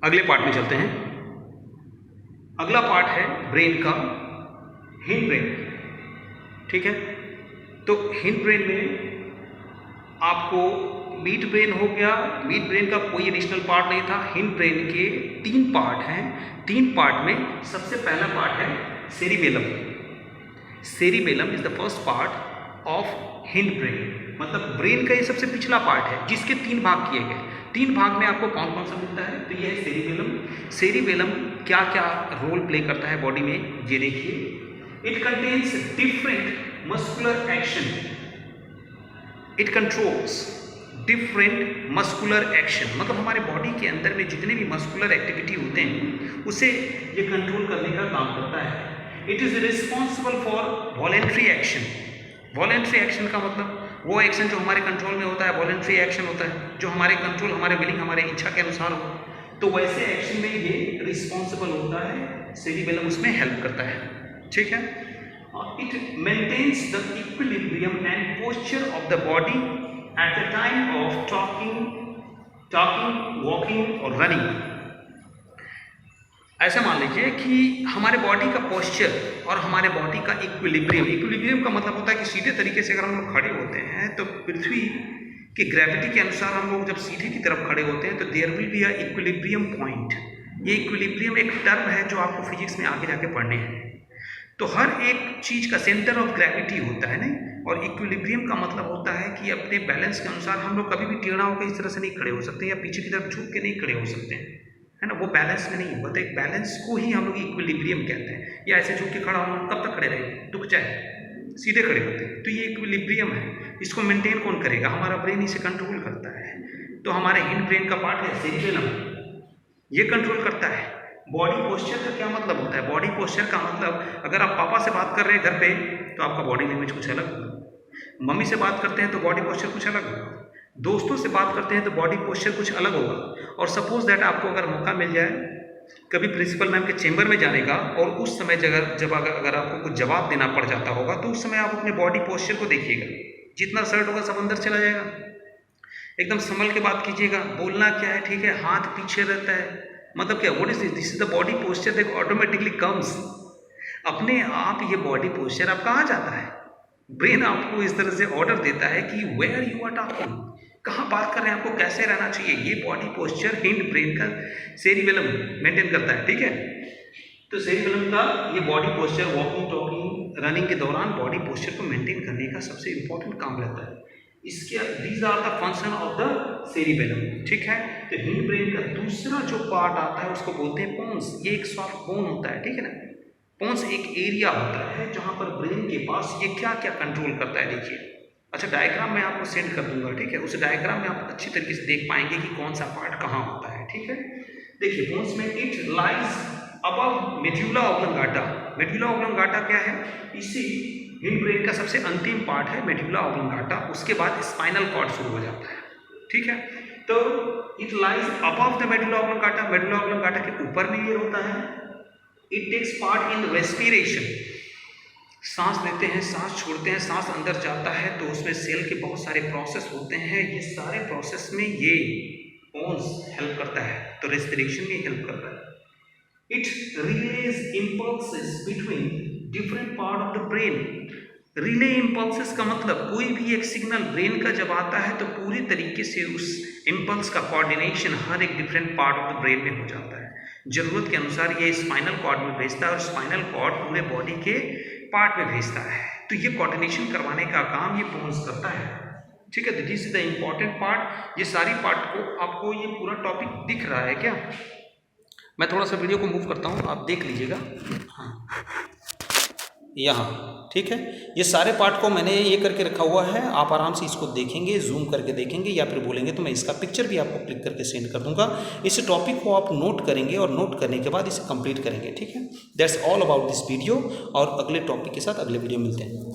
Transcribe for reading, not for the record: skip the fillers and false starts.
अगले पार्ट में चलते हैं। अगला पार्ट है ब्रेन का हिंड ब्रेन। ठीक है, तो हिंड ब्रेन में आपको मिड ब्रेन हो गया, मिड ब्रेन का कोई एडिशनल पार्ट नहीं था। हिंड ब्रेन के 3 पार्ट हैं। 3 पार्ट में सबसे पहला पार्ट है cerebellum. Cerebellum is the first part of hind brain, मतलब ब्रेन का ये सबसे पिछला पार्ट है जिसके 3 भाग किए गए। 3 भाग में आपको कौन कौन सा मिलता है, तो ये है सेरिबेलम। सेरिबेलम क्या क्या रोल प्ले करता है बॉडी में, ये देखिए। It contains different muscular action, it controls different muscular action, मतलब हमारे बॉडी के अंदर में जितने भी मस्कुलर एक्टिविटी होते हैं उसे ये कंट्रोल करने का काम करता है। It is responsible for voluntary action. Voluntary action का मतलब वो एक्शन जो हमारे कंट्रोल में होता है, वॉलेंट्री एक्शन होता है जो हमारे कंट्रोल, हमारे विलिंग, हमारे इच्छा के अनुसार हो, तो वैसे एक्शन में ये रिस्पॉन्सिबल होता है। सेरिबेलम उसमें हेल्प करता है। ठीक है, it maintains the equilibrium and posture of the body at the time of talking, walking or running। ऐसे मान लीजिए कि हमारे बॉडी का पोस्चर और हमारे बॉडी का इक्विलिब्रियम, इक्विलिब्रियम का मतलब होता है कि सीधे तरीके से अगर हम लोग खड़े होते हैं तो पृथ्वी की ग्रेविटी के अनुसार हम लोग जब सीधे की तरफ खड़े होते हैं तो there will be a equilibrium point. ये इक्विलिब्रियम एक टर्म है जो आपको फिजिक्स में आगे जाके पढ़ने हैं। तो हर एक चीज़ का सेंटर ऑफ ग्रेविटी होता है नहीं, और इक्विलिब्रियम का मतलब होता है कि अपने बैलेंस के अनुसार हम लोग कभी भी टेढ़ा होकर इस तरह से नहीं खड़े हो सकते या पीछे की तरफ झुक के नहीं खड़े हो सकते हैं, है ना। वो बैलेंस में नहीं होता। एक बैलेंस को ही हम लोग इक्विलिब्रियम कहते हैं। या ऐसे झुक के खड़ा होना, कब तक खड़े रहेंगे, दुख जाए, सीधे खड़े होते हैं। तो ये इक्विलिब्रियम है, इसको मेंटेन कौन करेगा, हमारा ब्रेन इसे कंट्रोल करता है। तो हमारे हिंड ब्रेन का पार्ट है सेरिबेलम, ये कंट्रोल करता है। बॉडी पोस्चर का क्या मतलब होता है, बॉडी पोस्चर का मतलब अगर आप पापा से बात कर रहे हैं घर पे तो आपका बॉडी लैंग्वेज कुछ अलग होगा, मम्मी से बात करते हैं तो बॉडी पोस्चर कुछ अलग होगा, दोस्तों से बात करते हैं तो बॉडी पोस्चर कुछ अलग होगा। और सपोज दैट आपको अगर मौका मिल जाए कभी प्रिंसिपल मैम के चैम्बर में जाने का, और उस समय जब अगर आपको कुछ जवाब देना पड़ जाता होगा तो उस समय आप अपने बॉडी पोस्चर को देखिएगा। जितना शर्ट होगा सब अंदर चला जाएगा, एकदम संभल के बात कीजिएगा। बोलना क्या है, ठीक है, हाथ पीछे रहता है, मतलब क्या, what is this is the body posture that automatically comes. अपने आप ये बॉडी पोस्चर आपका आ जाता है। ब्रेन आपको इस तरह से ऑर्डर देता है कि वेयर यू आर टॉकिंग, कहाँ बात कर रहे हैं, आपको कैसे रहना चाहिए। ये बॉडी पोस्चर हिंड ब्रेन का सेरिबेलम मेंटेन करता है। ठीक है, तो सेरिबेलम का ये body posture walking, talking, running के दौरान बॉडी पोस्चर को मेंटेन करने का सबसे इंपॉर्टेंट काम रहता है। इसके these are the function of the cerebellum. ठीक है, तो हिंड ब्रेन का दूसरा जो पार्ट आता है उसको बोलते हैं पोन्स। ये एक सॉफ्ट बोन होता है, ठीक है ना। पोन्स एक एरिया होता है जहां पर ब्रेन के पास ये क्या क्या कंट्रोल करता है, देखिए। अच्छा, डायग्राम मैं आपको सेंड कर दूंगा, ठीक है। उस डायग्राम में आप अच्छी तरीके से देख पाएंगे कि कौन सा पार्ट कहाँ होता है। ठीक है, देखिए पोन्स में it lies above medulla oblongata. Medulla oblongata क्या है, इसी हिंड ब्रेन का सबसे अंतिम पार्ट है मेडुला ऑब्लंगाटा। उसके बाद स्पाइनल कॉर्ड शुरू हो जाता है। ठीक है, तो it lies above the medulla oblongata. Medulla oblongata के ऊपर में ये होता है। It takes part in respiration, सांस लेते हैं, सांस छोड़ते हैं, सांस अंदर जाता है तो उसमें सेल के बहुत सारे प्रोसेस होते हैं। ये सारे प्रोसेस में ये पोन्स हेल्प करता है, तो रेस्पिरेशन में हेल्प करता है। It release impulses between different part of the brain. Relay impulses का मतलब कोई भी एक सिग्नल ब्रेन का जब आता है तो पूरी तरीके से उस इम्पल्स का कोऑर्डिनेशन हर एक different part of the brain में हो जाता है। जरूरत के अनुसार ये स्पाइनल कॉर्ड में भेजता है और स्पाइनल कॉर्ड पूरे बॉडी के पार्ट में भेजता है। तो ये कोऑर्डिनेशन करवाने का काम ये पोन्स करता है। ठीक है, this is the important part. ये सारी पार्ट को आपको ये पूरा टॉपिक दिख रहा है क्या? मैं थोड़ा सा वीडियो को मूव करता हूँ, आप देख लीजिएगा। हाँ, यहाँ ठीक है, ये सारे पार्ट को मैंने ये करके रखा हुआ है। आप आराम से इसको देखेंगे, जूम करके देखेंगे, या फिर बोलेंगे तो मैं इसका पिक्चर भी आपको क्लिक करके सेंड कर दूंगा। इस टॉपिक को आप नोट करेंगे और नोट करने के बाद इसे कंप्लीट करेंगे। ठीक है, that's all about this video. और अगले टॉपिक के साथ अगले वीडियो मिलते हैं।